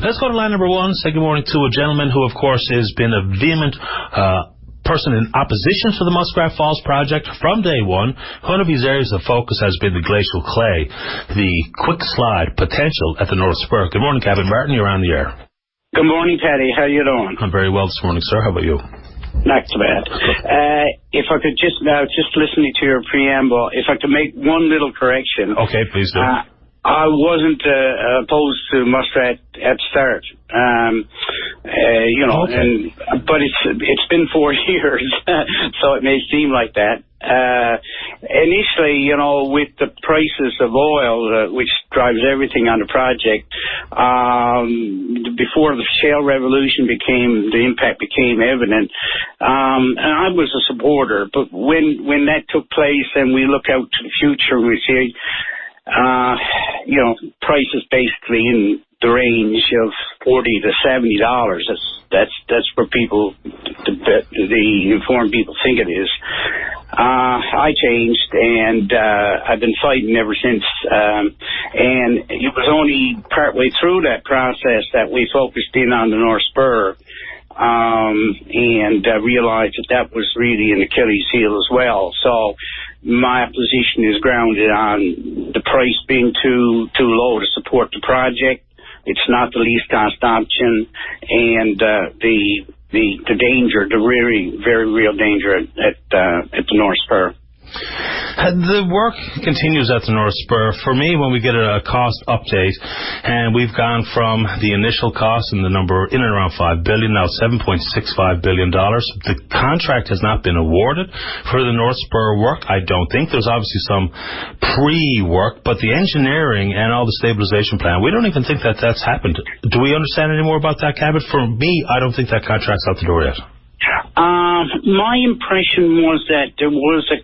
Let's go to line number one. Say good morning to a gentleman who, of course, has been a vehement person in opposition to the Muskrat Falls project from day one. One of his areas of focus has been the glacial clay, the quick slide potential at the North Spur. Good morning, Cabot Martin. You're on the air. Good morning, Paddy. How you doing? I'm very well this morning, sir. How about you? Not too bad. If I could just listening to your preamble, if I could make one little correction. Okay, please do. I wasn't opposed to Muskrat at the start, okay. But it's been 4 years, so it may seem like that. Initially, with the prices of oil, which drives everything on the project, before the shale revolution the impact became evident, and I was a supporter. But when that took place, and we look out to the future, we see. Prices basically in the range of $40 to $70. That's where the informed people think it is. I changed, and I've been fighting ever since. And it was only partway through that process that we focused in on the North Spur. And realized that was really an Achilles heel as well. So my position is grounded on the price being too low to support the project. It's not the least cost option, and the danger, the very, very real danger at the North Spur. The work continues at the North Spur. For me, when we get a cost update, and we've gone from the initial cost and the number in and around $5 billion, now $7.65 billion. The contract has not been awarded for the North Spur work. I don't think. There's obviously some pre-work, but the engineering and all the stabilization plan, we don't even think that's happened. Do we understand any more about that, Cabot? For me, I don't think that contract's out the door yet. My impression was that there was a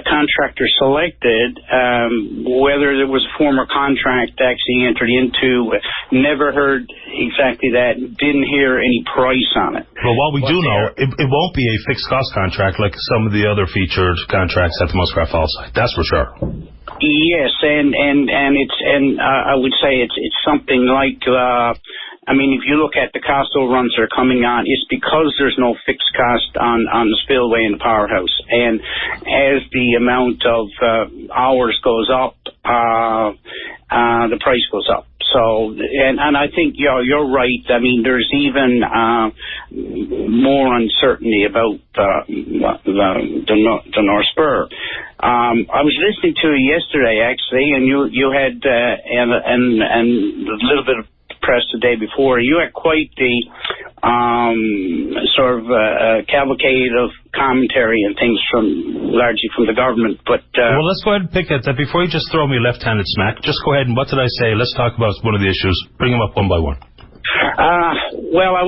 contractor selected. Whether there was a former contract actually entered into, never heard exactly that. Didn't hear any price on it. Well, what we do know, it won't be a fixed cost contract like some of the other featured contracts at the Muskrat Falls site. That's for sure. Yes, and I would say it's something like. If you look at the cost overruns that are coming on, it's because there's no fixed cost on the spillway and the powerhouse. And as the amount of hours goes up, the price goes up. So, and I think you're right. There's even more uncertainty about the North Spur. I was listening to you yesterday, actually, and you had and a little bit of press the day before. You had quite the cavalcade of commentary and things largely from the government. But well, let's go ahead and pick at that before you just throw me left-handed smack. Just go ahead and what did I say? Let's talk about one of the issues. Bring them up one by one. Well, I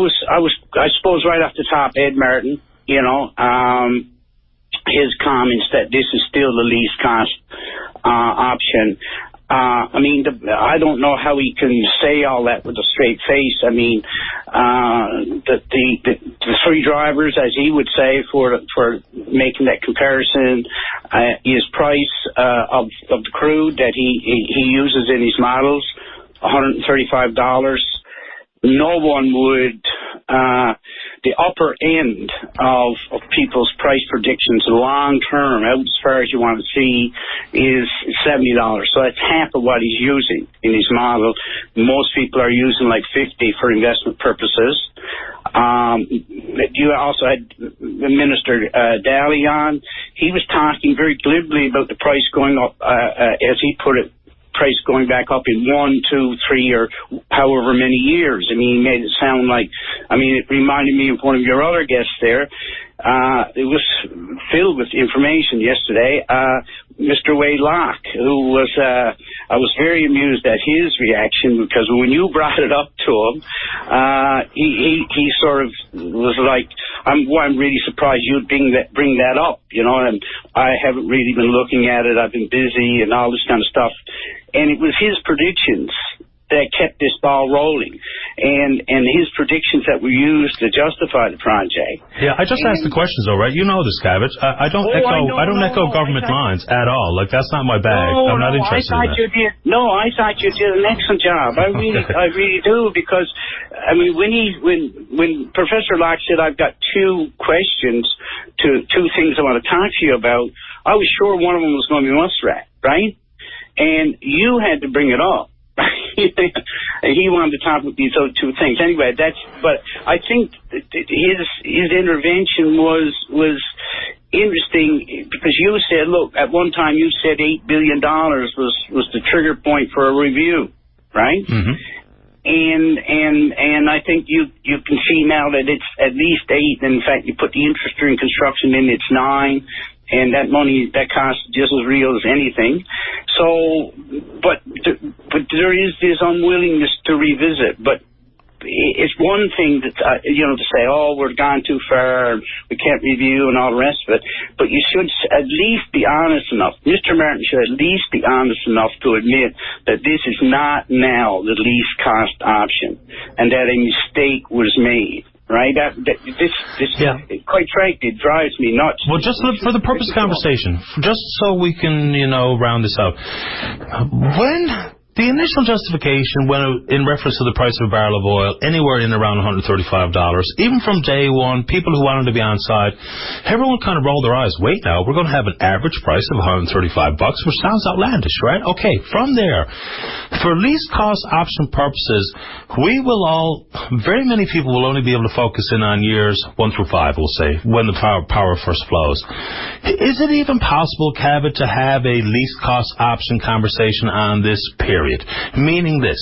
suppose right off the top, Ed Martin. His comments that this is still the least cost option. I don't know how he can say all that with a straight face. The three drivers, as he would say, for making that comparison, is price of the crude that he uses in his models, $135. No one would. The upper end of people's price predictions long term, out as far as you want to see, is $70. So that's half of what he's using in his model. Most people are using like $50 for investment purposes. You also had Minister Daly on. He was talking very glibly about the price going up, as he put it, price going back up in 1, 2, 3, or however many years. He made it sound like, it reminded me of one of your other guests there. It was filled with information yesterday. Mr. Wade Locke, who was, I was very amused at his reaction, because when you brought it up to him, he sort of was like, I'm really surprised you'd bring that up, and I haven't really been looking at it. I've been busy and all this kind of stuff. And it was his predictions that kept this ball rolling. and his predictions that were used to justify the project. Yeah, I just asked the questions, though, right? You know this, Cabot. I don't echo government lines at all. Like, that's not my bag. I'm not interested in that. I thought you did an excellent job. I really do, because I mean, when Professor Locke said, I've got two things I want to talk to you about, I was sure one of them was going to be Muskrat, right? And you had to bring it up. He wanted to talk about these other two things. Anyway, but I think his intervention was interesting, because you said, look, at one time you said $8 billion was the trigger point for a review, right? Mm-hmm. And I think you can see now that it's at least 8. And in fact, you put the interest during construction in, it's 9. And that money, that costs just as real as anything. So, but there is this unwillingness to revisit. But it's one thing that, to say, oh, we're gone too far, we can't review and all the rest of it. But you should at least be honest enough. Mr. Martin should at least be honest enough to admit that this is not now the least cost option, and that a mistake was made. Right? This quite frankly, it drives me nuts. Well, just for the purpose of conversation, just so we can, round this out. When the initial justification, in reference to the price of a barrel of oil, anywhere in around $135, even from day one, people who wanted to be on side, everyone kind of rolled their eyes. Wait now, we're going to have an average price of $135, which sounds outlandish, right? Okay, from there, for least cost option purposes, very many people will only be able to focus in on years 1 through 5, we'll say, when the power first flows. Is it even possible, Cabot, to have a least cost option conversation on this period? Meaning this: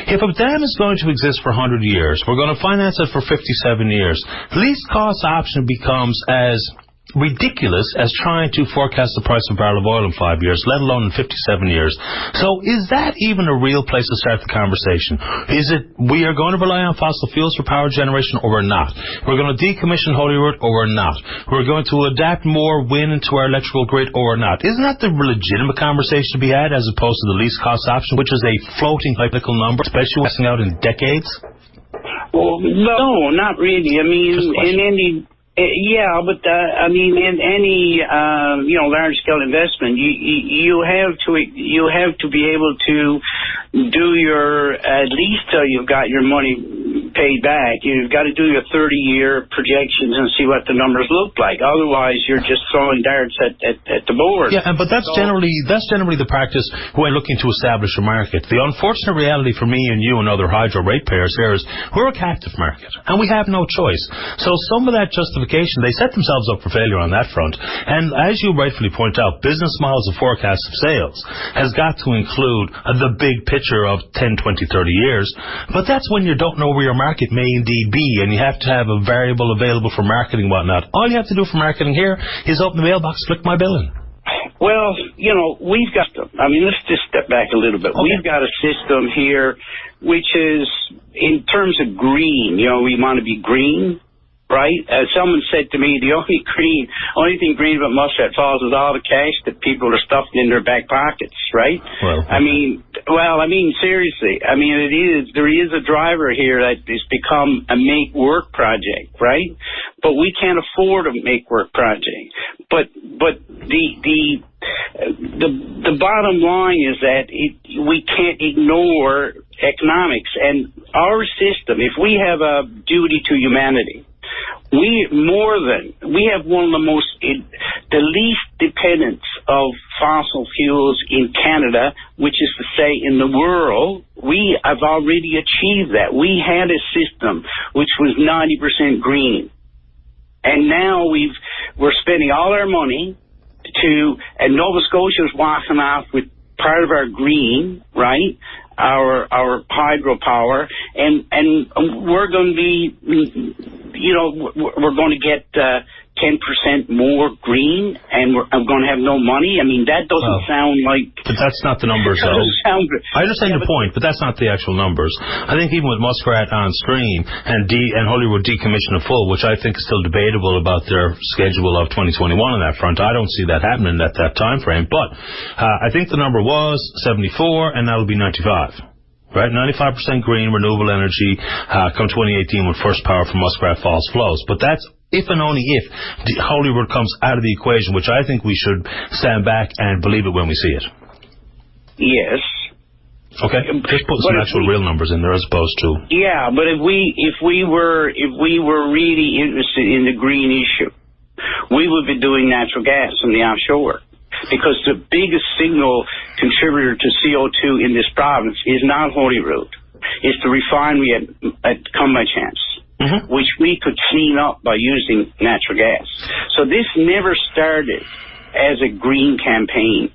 if a dam is going to exist for 100 years, we're going to finance it for 57 years, least cost option becomes as ridiculous as trying to forecast the price of a barrel of oil in 5 years, let alone in 57 years. So is that even a real place to start the conversation? Is it we are going to rely on fossil fuels for power generation, or we're not? We're going to decommission Holyrood, or we're not? We're going to adapt more wind into our electrical grid, or we're not? Isn't that the legitimate conversation to be had, as opposed to the least cost option, which is a floating hypothetical number, especially lasting out in decades? Well, no, not really. I mean, in any... Yeah, but in any large scale investment, you have to be able to do your, at least till you've got your money paid back. You've got to do your 30-year projections and see what the numbers look like. Otherwise, you're just throwing darts at the board. Yeah, but that's generally the practice when looking to establish a market. The unfortunate reality for me and you and other hydro ratepayers here is we're a captive market, and we have no choice. So some of that justification, they set themselves up for failure on that front. And as you rightfully point out, business models of forecasts of sales has got to include the big picture of 10, 20, 30 years. But that's when you don't know where your market may indeed be, and you have to have a variable available for marketing and whatnot. All you have to do for marketing here is open the mailbox, flick my bill in. Well, we've got let's just step back a little bit. Okay. We've got a system here which is, in terms of green, we want to be green. Right? Someone said to me, the only thing green about Muskrat Falls is all the cash that people are stuffing in their back pockets, right? Well, seriously. There is a driver here that has become a make-work project, right? But we can't afford a make-work project. But the bottom line is that we can't ignore economics. And our system, if we have a duty to humanity, we have one of the least dependence of fossil fuels in Canada, which is to say in the world. We have already achieved that. We had a system which was 90% green, and now we're spending all our money and Nova Scotia is walking off with part of our green, right? Our hydropower, and we're going to be, we're going to get 10% more green, and I'm going to have no money. That doesn't sound like... But that's not the numbers, though. I understand your point, but that's not the actual numbers. I think even with Muskrat on stream and Holyrood decommission of full, which I think is still debatable about their schedule of 2021 on that front, I don't see that happening at that time frame. But I think the number was 74, and that'll be 95. right? 95% green, renewable energy, come 2018 when first power from Muskrat Falls flows. But that's if and only if Holyrood comes out of the equation, which I think we should stand back and believe it when we see it. Yes. Okay, just put some actual real numbers in there as opposed to... Yeah, but if we were really interested in the green issue, we would be doing natural gas from the offshore. Because the biggest single contributor to CO2 in this province is not Holyrood. It's the refinery at Come By Chance, which we could clean up by using natural gas. So this never started as a green campaign.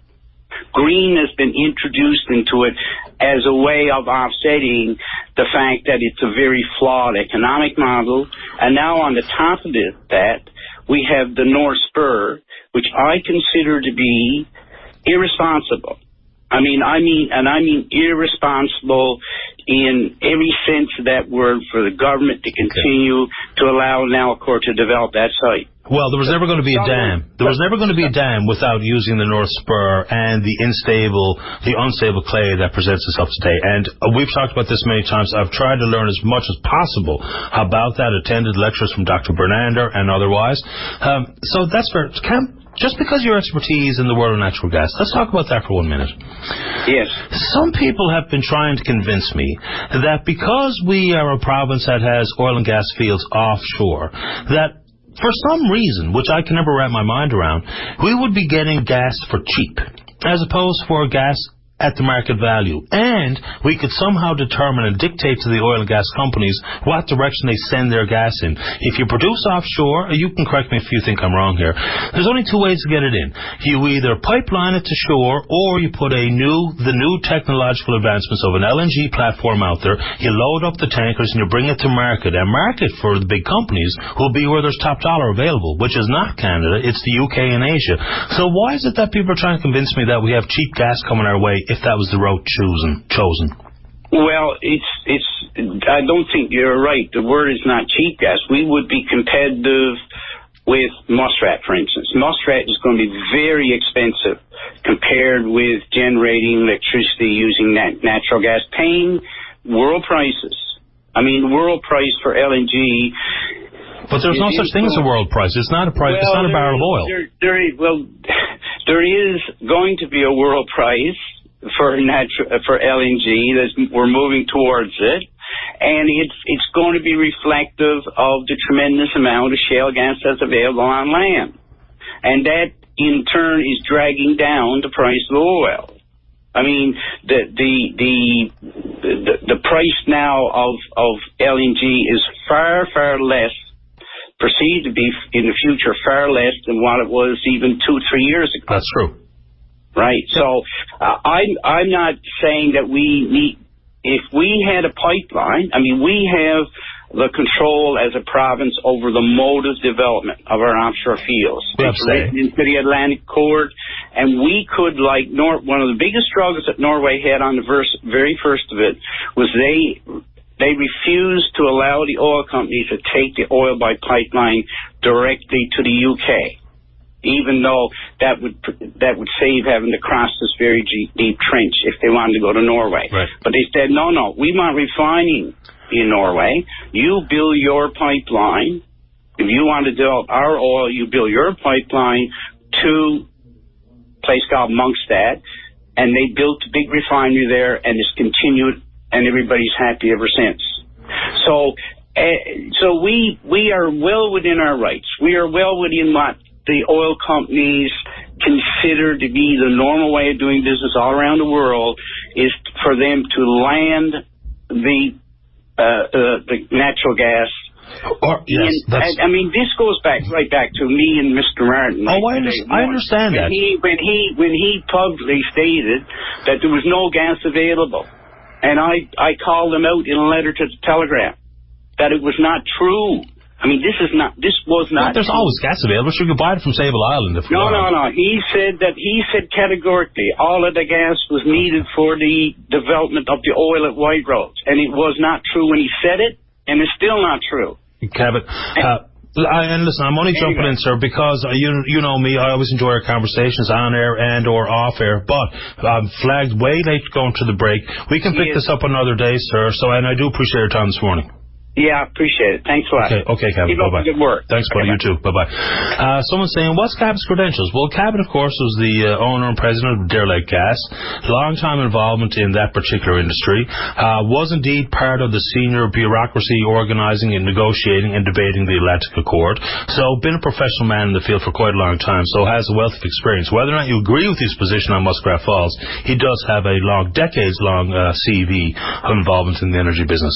Green has been introduced into it as a way of offsetting the fact that it's a very flawed economic model. And now on the top of that, we have the North Spur, which I consider to be irresponsible. I mean irresponsible in every sense of that word for the government to continue to allow Nalcor to develop that site. Well, there was never going to be a dam. There was never going to be a dam without using the North Spur and the unstable clay that presents itself today. And we've talked about this many times. I've tried to learn as much as possible about that, attended lectures from Dr. Bernander and otherwise. So that's fair. Just because your expertise in the world of natural gas, let's talk about that for 1 minute. Yes. Some people have been trying to convince me that because we are a province that has oil and gas fields offshore, that for some reason, which I can never wrap my mind around, we would be getting gas for cheap, as opposed for gas at the market value. And we could somehow determine and dictate to the oil and gas companies what direction they send their gas in. If you produce offshore, you can correct me if you think I'm wrong here, there's only two ways to get it in. You either pipeline it to shore, or you put the new technological advancements of an LNG platform out there, you load up the tankers and you bring it to market. And market for the big companies will be where there's top dollar available, which is not Canada, it's the UK and Asia. So why is it that people are trying to convince me that we have cheap gas coming our way if that was the route chosen? Well, I don't think you're right. The word is not cheap gas. We would be competitive with Muskrat, for instance. Muskrat is going to be very expensive compared with generating electricity using natural gas, paying world prices. I mean, world price for LNG. But there's no such thing as a world price. It's not a price. It's not a barrel of oil. There is going to be a world price for LNG. We're moving towards it, and it's going to be reflective of the tremendous amount of shale gas that's available on land, and that in turn is dragging down the price of oil. I mean, the price now of LNG is far less, perceived to be in the future far less than what it was even 2-3 years ago. That's true. Right. So I'm not saying that we need, if we had a pipeline, I mean, we have the control as a province over the mode of development of our offshore fields. It's written into the Atlantic Court, and we could, like, one of the biggest struggles that Norway had on the very first of it was they refused to allow the oil companies to take the oil by pipeline directly to the UK. Even though that would save having to cross this very deep trench if they wanted to go to Norway. Right. But they said, no, we want refining in Norway. You build your pipeline. If you want to develop our oil, you build your pipeline to a place called Muskrat, and they built a big refinery there, and it's continued, and everybody's happy ever since. So we are well within our rights. We are well within what the oil companies consider to be the normal way of doing business all around the world, is for them to land the natural gas. Yes, I mean, this goes right back to me and Mr. Martin. Oh, I understand that. When he publicly stated that there was no gas available, and I called him out in a letter to the Telegraph that it was not true. I mean, this was not. Well, there's always gas available. So you could buy it from Sable Island if you want. No. He said categorically all of the gas was needed for the development of the oil at White Rose, and it was not true when he said it, and it's still not true. Cabot, And listen, I'm only jumping in, sir, because you know me, I always enjoy our conversations on air and or off air, but I'm flagged way late going to the break. We can pick this up another day, sir, and I do appreciate your time this morning. Yeah, appreciate it. Thanks a lot. Okay, Cabot. Keep up the good work. Thanks, buddy. You too. Bye-bye. Someone's saying, what's Cabot's credentials? Well, Cabot, of course, was the owner and president of Deer Lake Gas. Long-time involvement in that particular industry. Was indeed part of the senior bureaucracy organising and negotiating and debating the Atlantic Accord. So, been a professional man in the field for quite a long time, so has a wealth of experience. Whether or not you agree with his position on Muskrat Falls, he does have a decades-long CV of involvement in the energy business.